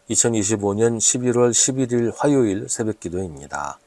2025년 11월 11일 화요일 새벽 기도입니다.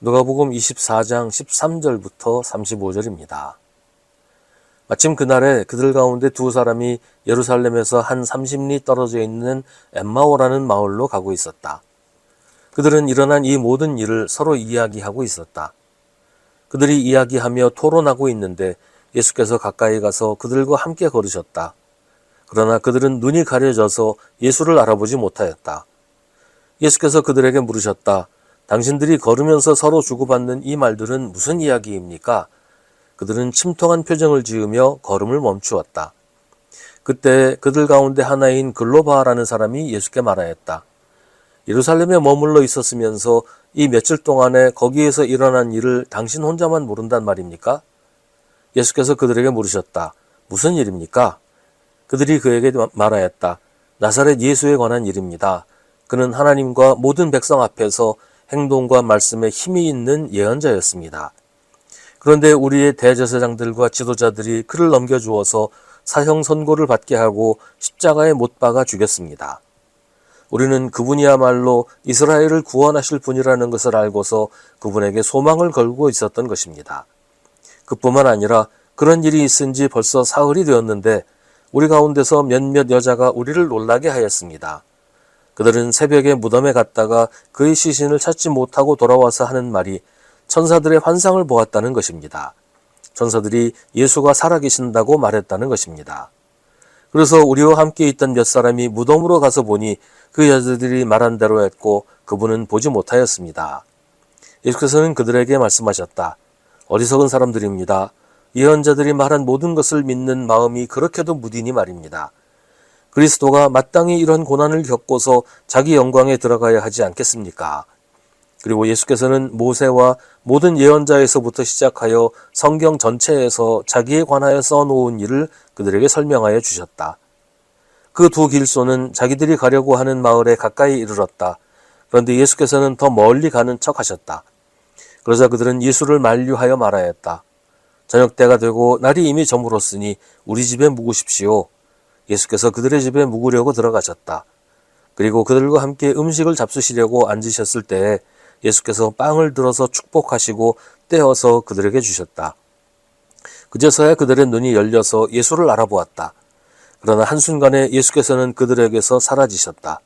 누가복음 24장 13절부터 35절입니다. 마침 그날에 그들 가운데 두 사람이 예루살렘에서 한 30리 떨어져 있는 엠마오라는 마을로 가고 있었다. 그들은 일어난 이 모든 일을 서로 이야기하고 있었다. 그들이 이야기하며 토론하고 있는데 예수께서 가까이 가서 그들과 함께 걸으셨다. 그러나 그들은 눈이 가려져서 예수를 알아보지 못하였다. 예수께서 그들에게 물으셨다. 당신들이 걸으면서 서로 주고받는 이 말들은 무슨 이야기입니까? 그들은 침통한 표정을 지으며 걸음을 멈추었다. 그때 그들 가운데 하나인 글로바라는 사람이 예수께 말하였다. 예루살렘에 머물러 있었으면서 이 며칠 동안에 거기에서 일어난 일을 당신 혼자만 모른단 말입니까? 예수께서 그들에게 물으셨다. 무슨 일입니까? 그들이 그에게 말하였다. 나사렛 예수에 관한 일입니다. 그는 하나님과 모든 백성 앞에서 행동과 말씀에 힘이 있는 예언자였습니다. 그런데 우리의 대제사장들과 지도자들이 그를 넘겨주어서 사형 선고를 받게 하고 십자가에 못 박아 죽였습니다. 우리는 그분이야말로 이스라엘을 구원하실 분이라는 것을 알고서 그분에게 소망을 걸고 있었던 것입니다. 그뿐만 아니라 그런 일이 있은 지 벌써 사흘이 되었는데 우리 가운데서 몇몇 여자가 우리를 놀라게 하였습니다. 그들은 새벽에 무덤에 갔다가 그의 시신을 찾지 못하고 돌아와서 하는 말이 천사들의 환상을 보았다는 것입니다. 천사들이 예수가 살아계신다고 말했다는 것입니다. 그래서 우리와 함께 있던 몇 사람이 무덤으로 가서 보니 그 여자들이 말한 대로 했고 그분은 보지 못하였습니다. 예수께서는 그들에게 말씀하셨다. 어리석은 사람들입니다. 예언자들이 말한 모든 것을 믿는 마음이 그렇게도 무디니 말입니다. 그리스도가 마땅히 이런 고난을 겪고서 자기 영광에 들어가야 하지 않겠습니까? 그리고 예수께서는 모세와 모든 예언자에서부터 시작하여 성경 전체에서 자기에 관하여 써놓은 일을 그들에게 설명하여 주셨다. 그 두 길소는 자기들이 가려고 하는 마을에 가까이 이르렀다. 그런데 예수께서는 더 멀리 가는 척 하셨다. 그러자 그들은 예수를 만류하여 말하였다. 저녁 때가 되고 날이 이미 저물었으니 우리 집에 묵으십시오. 예수께서 그들의 집에 묵으려고 들어가셨다. 그리고 그들과 함께 음식을 잡수시려고 앉으셨을 때에 예수께서 빵을 들어서 축복하시고 떼어서 그들에게 주셨다. 그제서야 그들의 눈이 열려서 예수를 알아보았다. 그러나 한순간에 예수께서는 그들에게서 사라지셨다.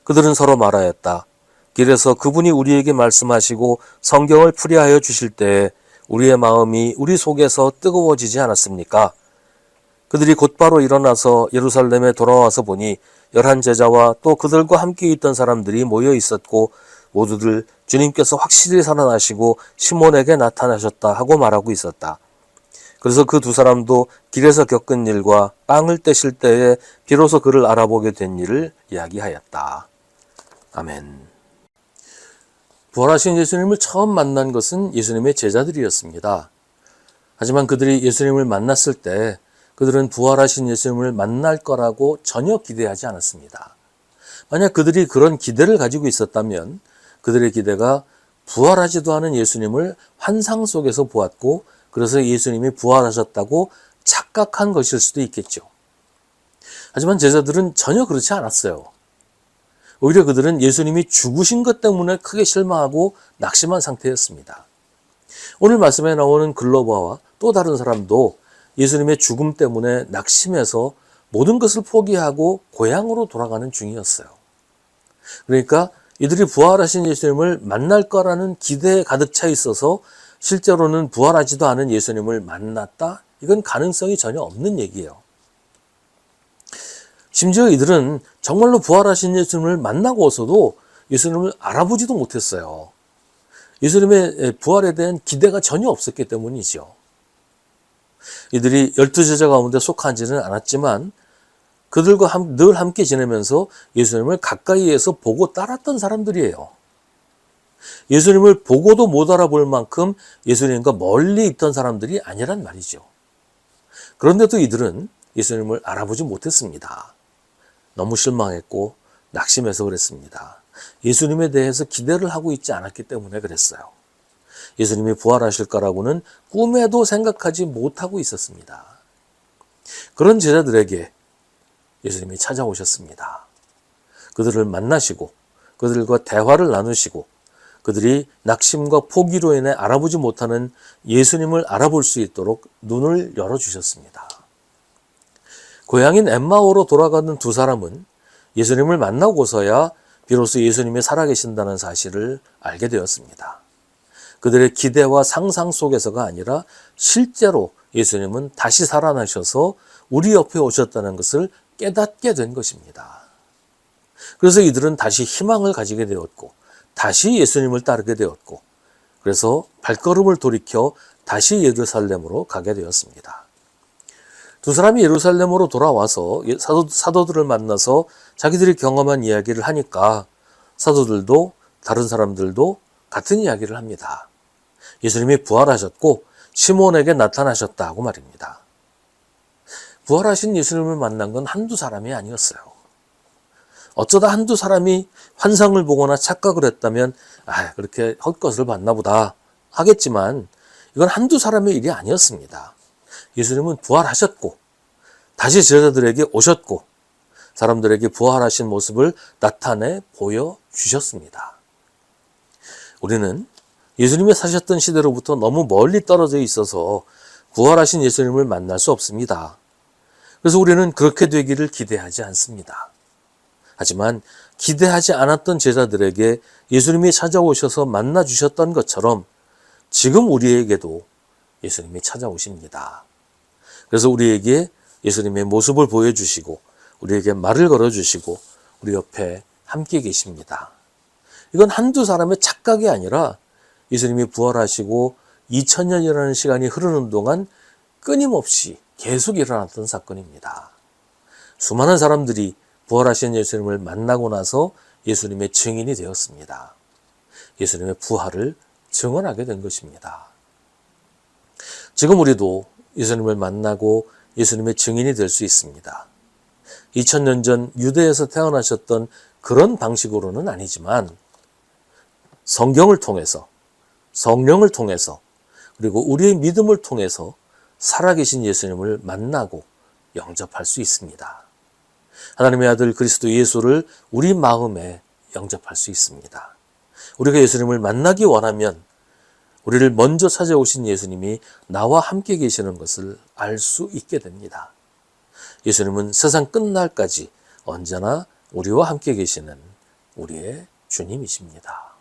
그들은 서로 말하였다. 길에서 그분이 우리에게 말씀하시고 성경을 풀이하여 주실 때에 우리의 마음이 우리 속에서 뜨거워지지 않았습니까? 그들이 곧바로 일어나서 예루살렘에 돌아와서 보니 11제자와 또 그들과 함께 있던 사람들이 모여 있었고 모두들 주님께서 확실히 살아나시고 시몬에게 나타나셨다 하고 말하고 있었다. 그래서 그 두 사람도 길에서 겪은 일과 빵을 떼실 때에 비로소 그를 알아보게 된 일을 이야기하였다. 아멘. 부활하신 예수님을 처음 만난 것은 예수님의 제자들이었습니다. 하지만 그들이 예수님을 만났을 때 그들은 부활하신 예수님을 만날 거라고 전혀 기대하지 않았습니다. 만약 그들이 그런 기대를 가지고 있었다면 그들의 기대가 부활하지도 않은 예수님을 환상 속에서 보았고 그래서 예수님이 부활하셨다고 착각한 것일 수도 있겠죠. 하지만 제자들은 전혀 그렇지 않았어요. 오히려 그들은 예수님이 죽으신 것 때문에 크게 실망하고 낙심한 상태였습니다. 오늘 말씀에 나오는 글로바와 또 다른 사람도 예수님의 죽음 때문에 낙심해서 모든 것을 포기하고 고향으로 돌아가는 중이었어요. 그러니까 이들이 부활하신 예수님을 만날 거라는 기대에 가득 차 있어서 실제로는 부활하지도 않은 예수님을 만났다? 이건 가능성이 전혀 없는 얘기예요. 심지어 이들은 정말로 부활하신 예수님을 만나고서도 예수님을 알아보지도 못했어요. 예수님의 부활에 대한 기대가 전혀 없었기 때문이죠. 이들이 12제자 가운데 속하지는 않았지만 그들과 늘 함께 지내면서 예수님을 가까이에서 보고 따랐던 사람들이에요. 예수님을 보고도 못 알아볼 만큼 예수님과 멀리 있던 사람들이 아니란 말이죠. 그런데도 이들은 예수님을 알아보지 못했습니다. 너무 실망했고 낙심해서 그랬습니다. 예수님에 대해서 기대를 하고 있지 않았기 때문에 그랬어요. 예수님이 부활하실 거라고는 꿈에도 생각하지 못하고 있었습니다. 그런 제자들에게 예수님이 찾아오셨습니다. 그들을 만나시고 그들과 대화를 나누시고 그들이 낙심과 포기로 인해 알아보지 못하는 예수님을 알아볼 수 있도록 눈을 열어주셨습니다. 고향인 엠마오로 돌아가는 두 사람은 예수님을 만나고서야 비로소 예수님이 살아계신다는 사실을 알게 되었습니다. 그들의 기대와 상상 속에서가 아니라 실제로 예수님은 다시 살아나셔서 우리 옆에 오셨다는 것을 깨닫게 된 것입니다. 그래서 이들은 다시 희망을 가지게 되었고 다시 예수님을 따르게 되었고 그래서 발걸음을 돌이켜 다시 예루살렘으로 가게 되었습니다. 두 사람이 예루살렘으로 돌아와서 사도들을 만나서 자기들이 경험한 이야기를 하니까 사도들도 다른 사람들도 같은 이야기를 합니다. 예수님이 부활하셨고 시몬에게 나타나셨다고 말입니다. 부활하신 예수님을 만난 건 한두 사람이 아니었어요. 어쩌다 한두 사람이 환상을 보거나 착각을 했다면 그렇게 헛것을 봤나 보다 하겠지만 이건 한두 사람의 일이 아니었습니다. 예수님은 부활하셨고 다시 제자들에게 오셨고 사람들에게 부활하신 모습을 나타내 보여주셨습니다. 우리는 예수님이 사셨던 시대로부터 너무 멀리 떨어져 있어서 부활하신 예수님을 만날 수 없습니다. 그래서 우리는 그렇게 되기를 기대하지 않습니다. 하지만 기대하지 않았던 제자들에게 예수님이 찾아오셔서 만나주셨던 것처럼 지금 우리에게도 예수님이 찾아오십니다. 그래서 우리에게 예수님의 모습을 보여주시고 우리에게 말을 걸어주시고 우리 옆에 함께 계십니다. 이건 한두 사람의 착각이 아니라 예수님이 부활하시고 2000년이라는 시간이 흐르는 동안 끊임없이 계속 일어났던 사건입니다. 수많은 사람들이 부활하신 예수님을 만나고 나서 예수님의 증인이 되었습니다. 예수님의 부활을 증언하게 된 것입니다. 지금 우리도 예수님을 만나고 예수님의 증인이 될 수 있습니다. 2000년 전 유대에서 태어나셨던 그런 방식으로는 아니지만 성경을 통해서 성령을 통해서 그리고 우리의 믿음을 통해서 살아계신 예수님을 만나고 영접할 수 있습니다. 하나님의 아들 그리스도 예수를 우리 마음에 영접할 수 있습니다. 우리가 예수님을 만나기 원하면 우리를 먼저 찾아오신 예수님이 나와 함께 계시는 것을 알 수 있게 됩니다. 예수님은 세상 끝날까지 언제나 우리와 함께 계시는 우리의 주님이십니다.